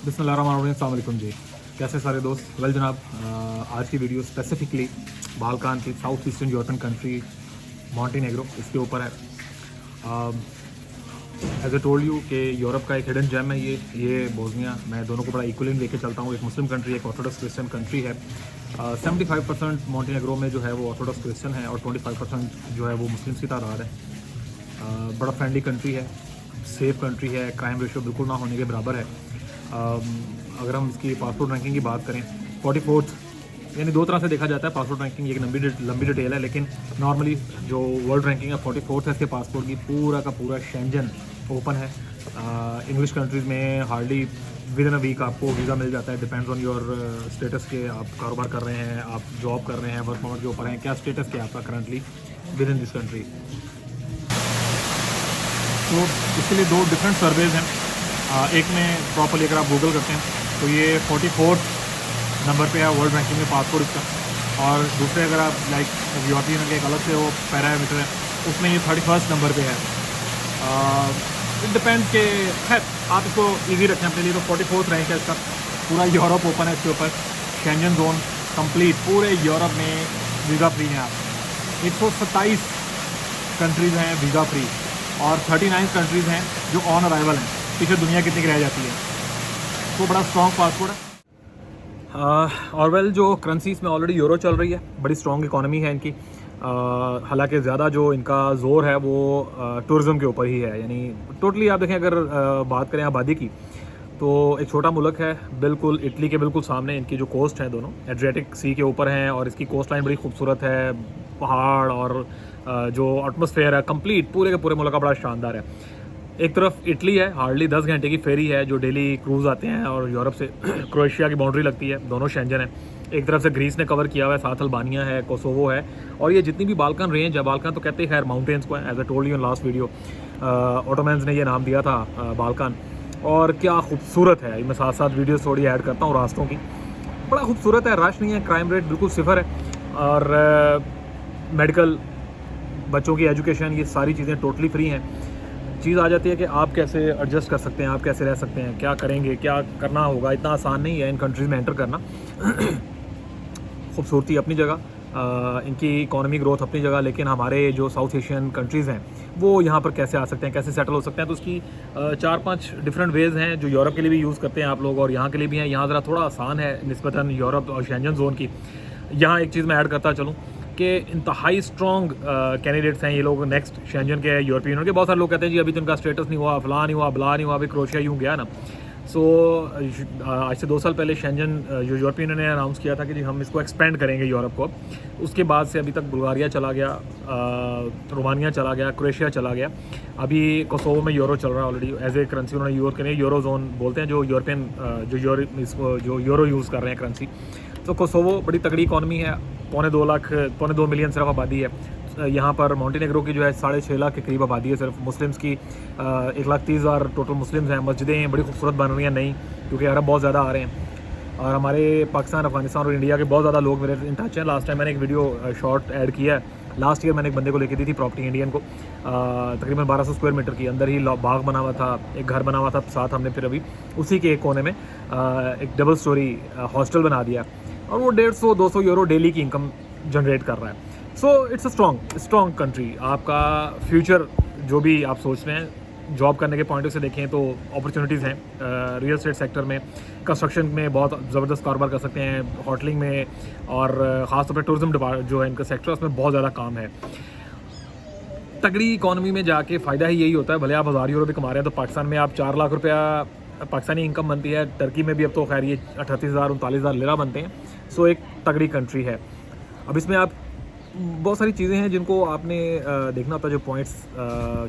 बिस्मिल्लाहिर्रहमानिर्रहीम, अस्सलाम वालेकुम जी। कैसे सारे दोस्त? वेल जनाब, आज की वीडियो स्पेसिफिकली बाल्कान की south eastern European country Montenegro इसके ऊपर है। एज ए टोल्ड यू कि यूरोप का एक हिडन जेम है ये बोस्निया। मैं दोनों को बड़ा इक्वली लेके चलता हूँ। एक मुस्लिम कंट्री, एक ऑर्थोडॉक्स क्रिश्चियन कंट्री है। 75% मॉन्टेनेग्रो में जो है वो ऑर्थोडॉक्स क्रिश्चियन है और 25% जो है वो मुस्लिम्स की तादाद है। बड़ा फ्रेंडली कंट्री है, सेफ कंट्री है, क्राइम रेशियो बिल्कुल ना होने के बराबर है। अगर हम इसकी पासपोर्ट रैंकिंग की बात करें, 44th, यानी दो तरह से देखा जाता है पासपोर्ट रैंकिंग, एक लंबी डिटेल है, लेकिन नॉर्मली जो वर्ल्ड रैंकिंग है 44th है इसके पासपोर्ट की। पूरा का पूरा शेंजन ओपन है। इंग्लिश कंट्रीज़ में hardly with in a week आपको वीज़ा मिल जाता है। डिपेंड्स ऑन योर स्टेटस के, आप कारोबार कर रहे हैं, आप जॉब कर रहे हैं, वर्क परमिट के ऊपर हैं, क्या स्टेटस क्या है आपका currently with in this country. तो इसके लिए दो डिफरेंट सर्वेज हैं। एक में प्रॉपरली अगर आप गूगल करते हैं तो ये 44th नंबर पे है वर्ल्ड रैंकिंग में पासपोर्ट इसका, और दूसरे अगर आप लाइक यूरोपियन के एक अलग से वो पैरामीटर है उसमें ये 31st नंबर पे है। इट डिपेंड्स के खैर आप इसको इजी रखें अपने लिए। तो 44th रैंक है इसका। पूरा यूरोप ओपन है इसके ऊपर, शेंजन जोन कंप्लीट, पूरे यूरोप में वीज़ा फ्री हैं आप। 127 कंट्रीज़ हैं वीज़ा फ्री और 39 कंट्रीज़ हैं जो ऑन अराइवल हैं। पीछे दुनिया कितनी की रह जाती है। तो बड़ा स्ट्रॉन्ग पासपोर्ट है। और वेल जो करेंसी इसमें ऑलरेडी यूरो चल रही है, बड़ी स्ट्रॉन्ग इकॉनमी है इनकी। हालांकि ज़्यादा जो इनका जोर है वो टूरिज़्म के ऊपर ही है। यानी टोटली आप देखें अगर बात करें आबादी की, तो एक छोटा मुल्क है बिल्कुल इटली के बिल्कुल सामने। इनकी जो कोस्ट है दोनों एड्रियाटिक सी के ऊपर हैं और इसकी कोस्ट लाइन बड़ी खूबसूरत है। पहाड़ और जो एटमॉस्फेयर है कंप्लीट पूरे के पूरे मुल्क का बड़ा शानदार है। एक तरफ इटली है, हार्डली 10 घंटे की फेरी है जो डेली क्रूज़ आते हैं, और यूरोप से क्रोएशिया की बाउंड्री लगती है, दोनों शेंजन है। एक तरफ से ग्रीस ने कवर किया हुआ है, साथ अल्बानिया है, कोसोवो है, और ये जितनी भी बाल्कन रेंज है, बाल्कन तो कहते हैं खैर माउंटेन्स को है। As I told you in last video, Ottomans ने ये नाम दिया था बाल्कन, और क्या खूबसूरत है। मैं साथ साथ वीडियो थोड़ी ऐड करता हूँ रास्तों की। बड़ा खूबसूरत है, रश नहीं है, क्राइम रेट बिल्कुल सिफर है, और मेडिकल, बच्चों की एजुकेशन, ये सारी चीज़ें टोटली फ्री हैं। चीज़ आ जाती है कि आप कैसे एडजस्ट कर सकते हैं, आप कैसे रह सकते हैं, क्या करेंगे, क्या करना होगा। इतना आसान नहीं है इन कंट्रीज़ में एंटर करना। खूबसूरती अपनी जगह, इनकी इकॉनमी ग्रोथ अपनी जगह, लेकिन हमारे जो साउथ एशियन कंट्रीज़ हैं वो यहाँ पर कैसे आ सकते हैं, कैसे सेटल हो सकते हैं। तो उसकी 4-5 डिफरेंट वेज़ हैं जो यूरोप के लिए भी यूज़ करते हैं आप लोग, और यहाँ के लिए भी हैं। यहाँ ज़रा थोड़ा आसान है निस्बतन यूरोप और शेंजन जोन की। यहाँ एक चीज़ मैं ऐड करता चलूँ कि इंतहाई स्ट्रॉन्ग कैंडिडेट्स हैं ये लोग नेक्स्ट शेंजन के, यूरोपियन यूनियन के। बहुत सारे लोग कहते हैं जी अभी तो इनका स्टेटस नहीं हुआ, फलां नहीं हुआ, बला नहीं हुआ, अभी क्रोएशिया यूँ गया ना। सो आज से 2 साल पहले शेंजन जो यूरोपियन यूनियन ने अनाउंस किया था कि जी हम इसको एक्सपेंड करेंगे यूरोप को। उसके बाद से अभी तक बुल्गारिया चला गया, रोमानिया चला गया, क्रोएशिया चला गया, अभी कोसोवो में यूरो चल रहा है ऑलरेडी। एज ए करेंसी उन्होंने यूज़ करें, यूरो जोन बोलते हैं जो यूरोपियन जो यूरो यूज़ कर रहे हैं करेंसी। तो कोसोवो बड़ी तगड़ी इकॉनमी है, 2.2 मिलियन सिर्फ आबादी है यहाँ पर। मॉन्टेनेग्रो की जो है 6.5 लाख के करीब आबादी है सिर्फ। मुस्लिम्स की 1,30,000 टोटल मुस्लिम्स हैं। मस्जिदें बड़ी खूबसूरत बन रही हैं नई, क्योंकि अरब बहुत ज़्यादा आ रहे हैं, और हमारे पाकिस्तान, अफगानिस्तान और इंडिया के बहुत ज़्यादा लोग मेरे इन टच हैं। लास्ट टाइम मैंने एक वीडियो शॉर्ट ऐड किया है। लास्ट ईयर मैंने एक बंदे को लेके दी थी प्रॉपर्टी इंडियन को, तकरीबन 1200 स्क्वायर मीटर की, अंदर ही बाग बना हुआ था, एक घर बना हुआ था साथ। हमने फिर अभी उसी के एक कोने में एक डबल स्टोरी हॉस्टल बना दिया, और वो 150-200 यूरो डेली की इनकम जनरेट कर रहा है। So it's a strong country. आपका फ्यूचर जो भी आप सोच रहे हैं जॉब करने के पॉइंट से देखें तो अपॉर्चुनिटीज़ हैं। रियल एस्टेट सेक्टर में, कंस्ट्रक्शन में बहुत ज़बरदस्त कारोबार कर सकते हैं, होटलिंग में, और ख़ासतौर पर टूरिज़्म जो है इनका सेक्टर, उसमें बहुत ज़्यादा काम है। तगड़ी इकॉनमी में जाके फ़ायदा ही यही होता है। भले आप 1000 यूरो भी कमा रहे हैं तो पाकिस्तान में आप 4 लाख रुपया पाकिस्तानी इनकम बनती है। टर्की में भी अब तो खैर ये 38,000-39,000 लिरा बनते हैं। सो एक तगड़ी कंट्री है। अब इसमें आप बहुत सारी चीज़ें हैं जिनको आपने देखना होता है, जो पॉइंट्स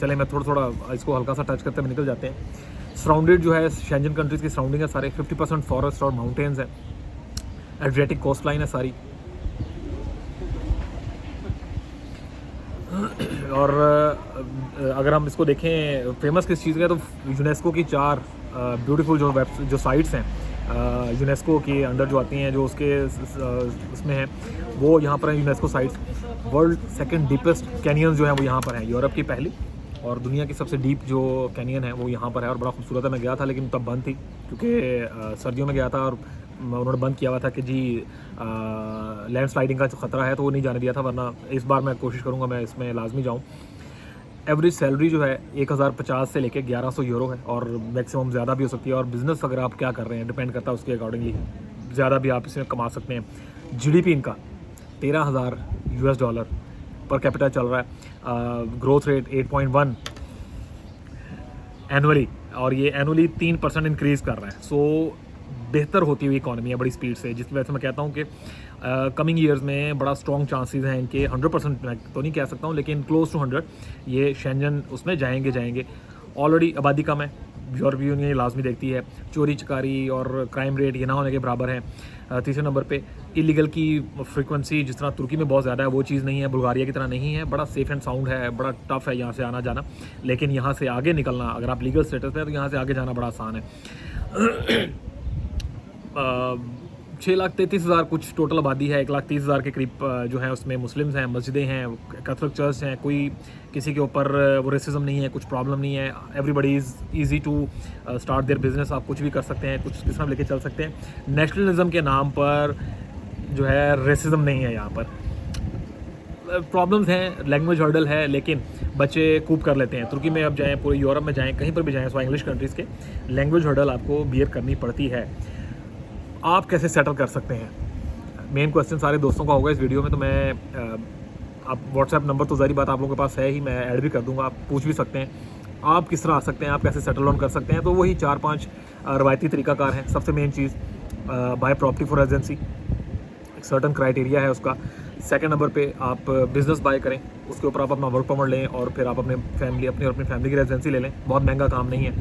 चले मैं थोड़ा इसको हल्का सा टच करते हुए निकल जाते हैं। सराउंडेड जो है शेंजन कंट्रीज़ की सराउंडिंग है सारे, 50% फॉरेस्ट और माउंटेन्स हैं, एड्रियाटिक कोस्ट लाइन है सारी। और अगर हम इसको देखें फेमस किस चीज़ का, तो यूनेस्को की 4 ब्यूटीफुल जो साइट्स हैं यूनेस्को के अंडर जो आती हैं, जो उसके उसमें हैं, वो यहाँ पर हैं UNESCO sites. World second deepest canyons जो हैं वो यहाँ पर हैं। यूरोप की पहली और दुनिया की सबसे डीप जो कैनियन है वो यहाँ पर है और बड़ा खूबसूरत है। मैं गया था लेकिन तब बंद थी क्योंकि सर्दियों में गया था और उन्होंने बंद किया हुआ था कि जी लैंड स्लाइडिंग का जो ख़तरा है तो वो नहीं जाने दिया था, वरना इस बार मैं कोशिश करूँगा मैं इसमें लाजमी जाऊँ। एवरेज सैलरी जो है 1050 से लेके 1100 यूरो है और मैक्सिमम ज़्यादा भी हो सकती है। और बिज़नेस अगर आप क्या कर रहे हैं डिपेंड करता है उसके अकॉर्डिंगली, ज़्यादा भी आप इसमें कमा सकते हैं। जीडीपी इनका 13,000 यूएस डॉलर पर कैपिटा चल रहा है। ग्रोथ रेट 8.1 एनुअली, और ये एनुअली 3% इंक्रीज़ कर रहा है। सो बेहतर होती हुई इकॉनमी है बड़ी स्पीड से, जिसकी वजह से मैं कहता हूँ कि कमिंग ईयर्स में बड़ा स्ट्रॉन्ग चांसेस हैं इनके। 100% मैं तो नहीं कह सकता हूँ लेकिन क्लोज टू 100 ये शेंजन उसमें जाएंगे। ऑलरेडी आबादी कम है, यूरोपीय यूनियन ये लाजमी देखती है। चोरी चकारी और क्राइम रेट ये ना होने के बराबर है। तीसरे नंबर पे इलीगल की फ्रीक्वेंसी जिस तरह तुर्की में बहुत ज़्यादा है वो चीज़ नहीं है, बुल्गारिया की तरह नहीं है। बड़ा सेफ़ एंड साउंड है, बड़ा टफ है यहाँ से आना जाना, लेकिन यहाँ से आगे निकलना, अगर आप लीगल स्टेटस पे तो यहाँ से आगे जाना बड़ा आसान है। 6,33,000 कुछ टोटल आबादी है। 1,30,000 के करीब जो है उसमें मुस्लिम्स हैं, मस्जिदें हैं, कैथोलिक चर्च हैं। कोई किसी के ऊपर वो रेसिज्म नहीं है, कुछ प्रॉब्लम नहीं है। Everybody is easy to start their business. आप कुछ भी कर सकते हैं, कुछ किस्म लेके चल सकते हैं। नेशनलिज्म के नाम पर जो है रेसिज्म नहीं है यहाँ पर। प्रॉब्लम्स हैं, लैंग्वेज हर्डल है, लेकिन बच्चे खूब कर लेते हैं। तुर्की में अब जाएँ, पूरे यूरोप में जाएँ, कहीं पर भी जाएँ, सो इंग्लिश कंट्रीज़ के लैंग्वेज हर्डल आपको बियर करनी पड़ती है। आप कैसे सेटल कर सकते हैं, मेन क्वेश्चन सारे दोस्तों का होगा इस वीडियो में। तो मैं आप व्हाट्सएप नंबर तो ज़ाहिर बात आप लोगों के पास है ही, मैं ऐड भी कर दूंगा, आप पूछ भी सकते हैं आप किस तरह आ सकते हैं, आप कैसे सेटल डाउन कर सकते हैं। तो वही 4-5 रवायती तरीकाकार हैं। सबसे मेन चीज़ बाय प्रॉपर्टी फॉर रेजिडेंसी, एक सर्टन क्राइटेरिया है उसका। सेकंड नंबर पे आप बिज़नेस बाय करें, उसके ऊपर आप अपना वर्क परमिट लें और फिर आप अपनी फैमिली की रेजिडेंसी ले लें। बहुत महंगा काम नहीं है,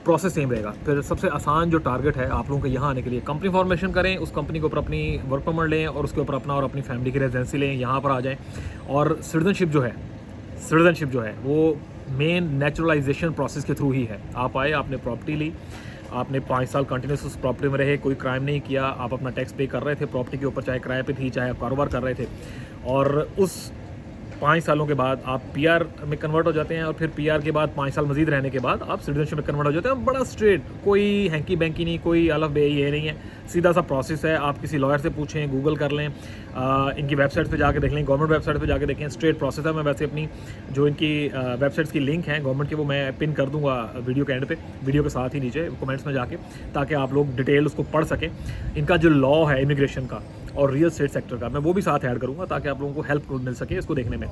प्रोसेस सेम रहेगा। फिर सबसे आसान जो टारगेट है आप लोगों के यहाँ आने के लिए, कंपनी फॉर्मेशन करें, उस कंपनी के ऊपर अपनी वर्क परमिट लें और उसके ऊपर अपना और अपनी फैमिली की रेजिडेंसी लें, यहाँ पर आ जाएं। और सिटीजनशिप जो है वो मेन नेचुरलाइजेशन प्रोसेस के थ्रू ही है। आप आए, आपने प्रॉपर्टी ली, आपने 5 साल कंटिन्यूस उस प्रॉपर्टी में रहे, कोई क्राइम नहीं किया, आप अपना टैक्स पे कर रहे थे प्रॉपर्टी के ऊपर, चाहे किराए पे थी, चाहे आप कारोबार कर रहे थे, और उस 5 सालों के बाद आप पीआर में कन्वर्ट हो जाते हैं और फिर पीआर के बाद 5 साल मजीद रहने के बाद आप सिटीजनशिप में कन्वर्ट हो जाते हैं। बड़ा स्ट्रेट, कोई हैंकी बैंकी नहीं, कोई अलफ बे ये नहीं है, सीधा सा प्रोसेस है। आप किसी लॉयर से पूछें, गूगल कर लें, इनकी वेबसाइट पे जाके देख लें, गवर्नमेंट वेबसाइट पे जाके देखें, स्ट्रेट प्रोसेस है। मैं वैसे अपनी जो इनकी वेबसाइट्स की लिंक हैं गवर्नमेंट की, वो मैं पिन कर दूंगा वीडियो के एंड पे, वीडियो के साथ ही नीचे कमेंट्स में जाके, ताकि आप लोग डिटेल उसको पढ़ सकें। इनका जो लॉ है इमिग्रेशन का और रियल स्टेट सेक्टर का, मैं वो भी साथ ऐड करूँगा ताकि आप लोगों को हेल्प मिल सके इसको देखने में।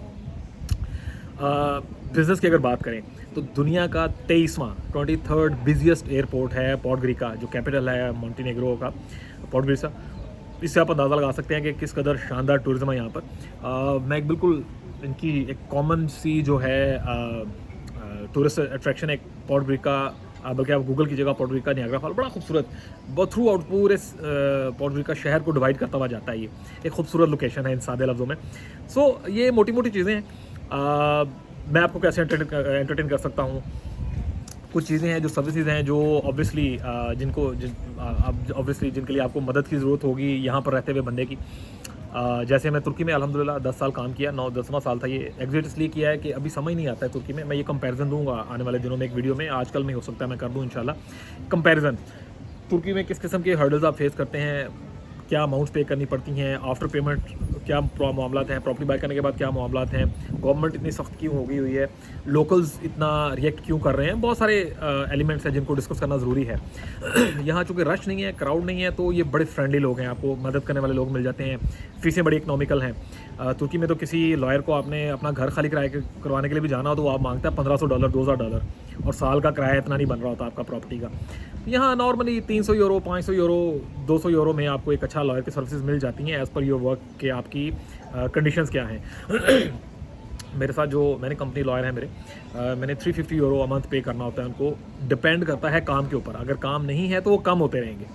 बिज़नेस की अगर बात करें तो दुनिया का 23rd बिजिएस्ट एयरपोर्ट है पॉडग्रिका, जो कैपिटल है मोंटेनेग्रो का, पॉडग्रिका। इससे आप अंदाज़ा लगा सकते हैं कि किस कदर शानदार टूरिज़्म है यहाँ पर। मैं एक बिल्कुल इनकी एक कॉमन सी जो है टूरिस्ट अट्रैक्शन है पॉडग्रिका, बल्कि आप गूगल की जगह पॉडग्रिका नियाग्रा फॉल, बड़ा खूबसूरत, बहुत थ्रू आउट पूरे पॉडग्रिका शहर को डिवाइड करता हुआ जाता है। ये एक खूबसूरत लोकेशन है इन सादे लफ्ज़ों में। सो ये मोटी मोटी चीज़ें हैं। मैं आपको कैसे एंटरटेन कर सकता हूँ। कुछ चीज़ें हैं जो सर्विसेज हैं जो ऑब्वियसली जिनके लिए आपको मदद की ज़रूरत होगी यहाँ पर रहते हुए बंदे की। जैसे मैं तुर्की में अल्हम्दुलिल्लाह 10 साल काम किया, 9-10वां साल था ये। एग्जिट इसलिए किया है कि अभी समझ नहीं आता है तुर्की में। मैं ये कंपैरिजन दूंगा आने वाले दिनों में एक वीडियो में, आजकल में हो सकता है मैं कर दूँ इंशाल्लाह कंपैरिजन। तुर्की में किस किस्म के हर्डल्स आप फेस करते हैं, क्या अमाउंट्स पे करनी पड़ती हैं, आफ्टर पेमेंट क्या मामलात हैं, प्रॉपर्टी बाय करने के बाद क्या मामलात हैं, गवर्नमेंट इतनी सख्त क्यों हो गई हुई है, लोकल्स इतना रिएक्ट क्यों कर रहे हैं। बहुत सारे एलिमेंट्स हैं जिनको डिस्कस करना ज़रूरी है। यहाँ चूँकि रश नहीं है, क्राउड नहीं है, तो ये बड़े फ्रेंडली लोग हैं, आपको मदद करने वाले लोग मिल जाते हैं। फीसें बड़ी इकनॉमिकल हैं। तुर्की में तो किसी लॉयर को आपने अपना घर खाली करवाने के लिए भी जाना हो तो आप मांगता है $1,500 $2,000, और साल का किराया इतना नहीं बन रहा होता आपका प्रॉपर्टी का। यहाँ नॉर्मली 300 यूरो, 500 यूरो, 200 यूरो में आपको एक अच्छा लॉयर की सर्विसेज मिल जाती हैं एज़ पर योर वर्क के आपकी कंडीशंस क्या हैं। मेरे साथ जो मैंने कंपनी लॉयर है मेरे, मैंने 350 यूरो अ मंथ पे करना होता है उनको। डिपेंड करता है काम के ऊपर, अगर काम नहीं है तो वो कम होते रहेंगे।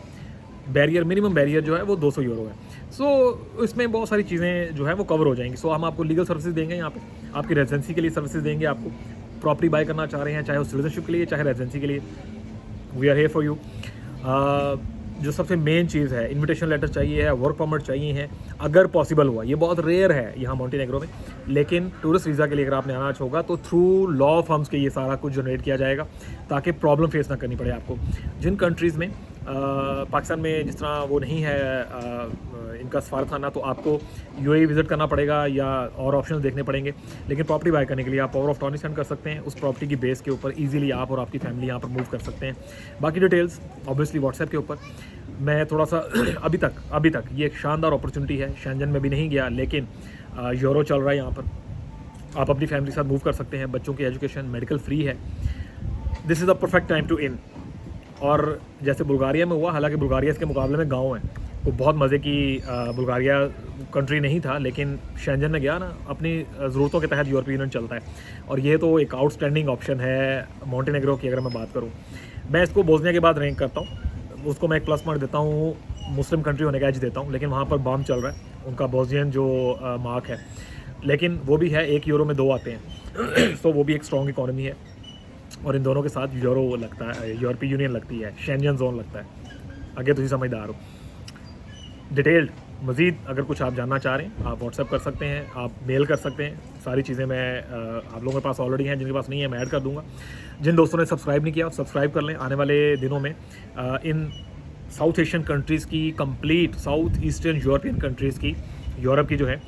बैरियर, मिनिमम बैरियर जो है वो 200 यूरो है। सो इसमें बहुत सारी चीज़ें जो है वो कवर हो जाएंगी। सो हम आपको लीगल सर्विसेज देंगे यहाँ पे, आपकी रेजिडेंसी के लिए सर्विसेज देंगे, आपको प्रॉपर्टी बाय करना चाह रहे हैं, चाहे वो सिटीजनशिप के लिए चाहे रेजिडेंसी के लिए, we are here for you. जो सबसे मेन चीज़ है, इनविटेशन लेटर चाहिए है, वर्क परमिट चाहिए है, अगर पॉसिबल हुआ। ये बहुत रेयर है यहाँ मॉन्टेनेग्रो में, लेकिन टूरिस्ट वीज़ा के लिए अगर आपने आना होगा तो थ्रू लॉ फर्म्स के ये सारा कुछ जनरेट किया जाएगा, ताकि प्रॉब्लम फेस ना करनी पड़े आपको। जिन कंट्रीज़ में पाकिस्तान में जिस तरह वो नहीं है इनका सफारतखाना, तो आपको यूएई विज़िट करना पड़ेगा या और ऑप्शंस देखने पड़ेंगे। लेकिन प्रॉपर्टी बाय करने के लिए आप पावर ऑफ अटॉर्नी सेंड कर सकते हैं, उस प्रॉपर्टी की बेस के ऊपर ईजिली आप और आपकी फैमिली यहाँ पर मूव कर सकते हैं। बाकी डिटेल्स ऑब्वियसली व्हाट्सएप के ऊपर। मैं थोड़ा सा अभी तक ये एक शानदार अपॉर्चुनिटी है। शेंजन में भी नहीं गया, लेकिन यूरो चल रहा है यहाँ पर, आप अपनी फैमिली के साथ मूव कर सकते हैं। बच्चों की एजुकेशन, मेडिकल फ्री है। This is the perfect time to in. और जैसे बुल्गारिया में हुआ, हालांकि बुल्गारिया इसके मुकाबले में गांव है, वो बहुत मज़े की बुल्गारिया कंट्री नहीं था, लेकिन शेंजन में गया ना, अपनी ज़रूरतों के तहत यूरोपीय यूनियन चलता है। और ये तो एक आउटस्टैंडिंग ऑप्शन है मॉन्टेनेग्रो की। अगर मैं बात करूँ, मैं इसको बोस्निया के बाद रैंक करता हूँ, उसको मैं एक प्लस पॉइंट देता हूँ, मुस्लिम कंट्री होने का एज देता हूँ। लेकिन वहाँ पर बम चल रहा है, उनका बोस्नियन जो मार्क है, लेकिन वो भी है 1 यूरो में 2 आते हैं तो वो भी एक स्ट्रॉन्ग इकॉनमी है। और इन दोनों के साथ यूरो लगता है, यूरोपीय यूनियन लगती है, शेंजन जोन लगता है। आगे तुम समझदार हो। डिटेल्ड मज़ीद अगर कुछ आप जानना चाह रहे हैं, आप व्हाट्सएप कर सकते हैं, आप मेल कर सकते हैं। सारी चीज़ें मैं आप लोगों के पास ऑलरेडी हैं, जिनके पास नहीं है मैं ऐड कर दूंगा। जिन दोस्तों ने सब्सक्राइब नहीं किया, सब्सक्राइब कर लें। आने वाले दिनों में इन साउथ एशियन कंट्रीज़ की, complete south eastern European countries की, यूरोप की जो है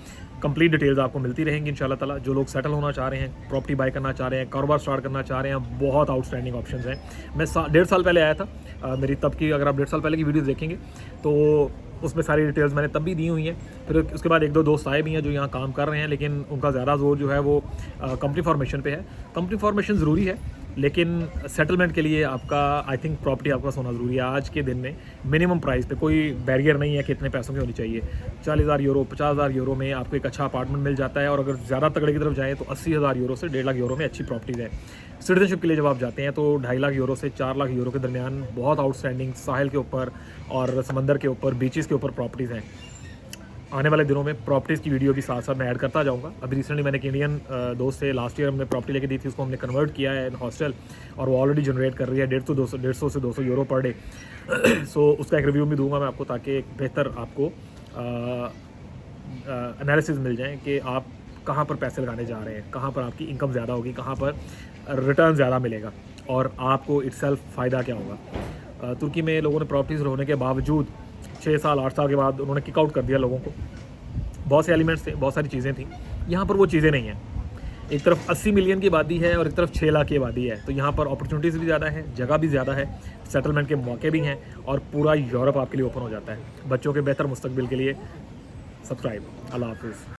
कंप्लीट डिटेल्स आपको मिलती रहेंगी इंशाल्लाह ताला। जो लोग सेटल होना चाह रहे हैं, प्रॉपर्टी बाय करना चाह रहे हैं, कारोबार स्टार्ट करना चाह रहे हैं, बहुत आउटस्टैंडिंग ऑप्शंस हैं। मैं 1.5 साल पहले आया था, मेरी तब की, अगर आप 1.5 साल पहले की वीडियोस देखेंगे तो उसमें सारी डिटेल्स मैंने तब भी दी हुई हैं। फिर उसके बाद 1-2 दोस्त आए भी हैं जो यहाँ काम कर रहे हैं, लेकिन उनका ज़्यादा जोर जो है वो कंपनी फॉर्मेशन पे है। कंपनी फॉर्मेशन ज़रूरी है, लेकिन सेटलमेंट के लिए आपका, आई थिंक, प्रॉपर्टी आपका होना ज़रूरी है। आज के दिन में मिनिमम प्राइस पे कोई बैरियर नहीं है कि इतने पैसों की होनी चाहिए। 40,000 यूरो, 50,000 यूरो में आपको एक अच्छा अपार्टमेंट मिल जाता है। और अगर ज़्यादा तगड़े की तरफ जाएँ तो 80,000 यूरो से 1.5 लाख यूरो में अच्छी प्रॉपर्टीज़ है। सिटीजनशिप के लिए जब आप जाते हैं तो 2.5 लाख यूरो से 4 लाख यूरो के दरमियान बहुत आउटस्टैंडिंग साहिल के ऊपर और समंदर के ऊपर, बीचेस के ऊपर प्रॉपर्टीज़ हैं। आने वाले दिनों में प्रॉपर्टीज़ की वीडियो भी साथ साथ मैं ऐड करता जाऊंगा। अभी रिसेंटली मैंने एक इंडियन दोस्त से लास्ट ईयर हमने प्रॉपर्टी लेके दी थी, उसको हमने कन्वर्ट किया है हॉस्टल, और वो ऑलरेडी जनरेट कर रही है 150 से 200 यूरो पर डे। सो उसका एक रिव्यू भी दूंगा मैं आपको, ताकि एक बेहतर आपको एनालिसिस मिल जाए कि आप कहाँ पर पैसे लगाने जा रहे हैं, कहाँ पर आपकी इनकम ज़्यादा होगी, कहाँ पर रिटर्न ज़्यादा मिलेगा और आपको इटसेल्फ फ़ायदा क्या होगा। तुर्की में लोगों ने प्रॉपर्टीज़ होने के बावजूद 6 साल 8 साल के बाद उन्होंने किक आउट कर दिया लोगों को। बहुत से एलिमेंट्स थे, बहुत सारी चीज़ें थी। यहाँ पर वो चीज़ें नहीं हैं। एक तरफ 80 मिलियन की आबादी है और एक तरफ 6 लाख की आबादी है, तो यहाँ पर अपॉर्चुनिटीज़ भी ज़्यादा है, जगह भी ज़्यादा है, सेटलमेंट के मौके भी हैं, और पूरा यूरोप आपके लिए ओपन हो जाता है। बच्चों के बेहतर मुस्तकबिल के लिए सब्सक्राइब। अल्लाह हाफिज़।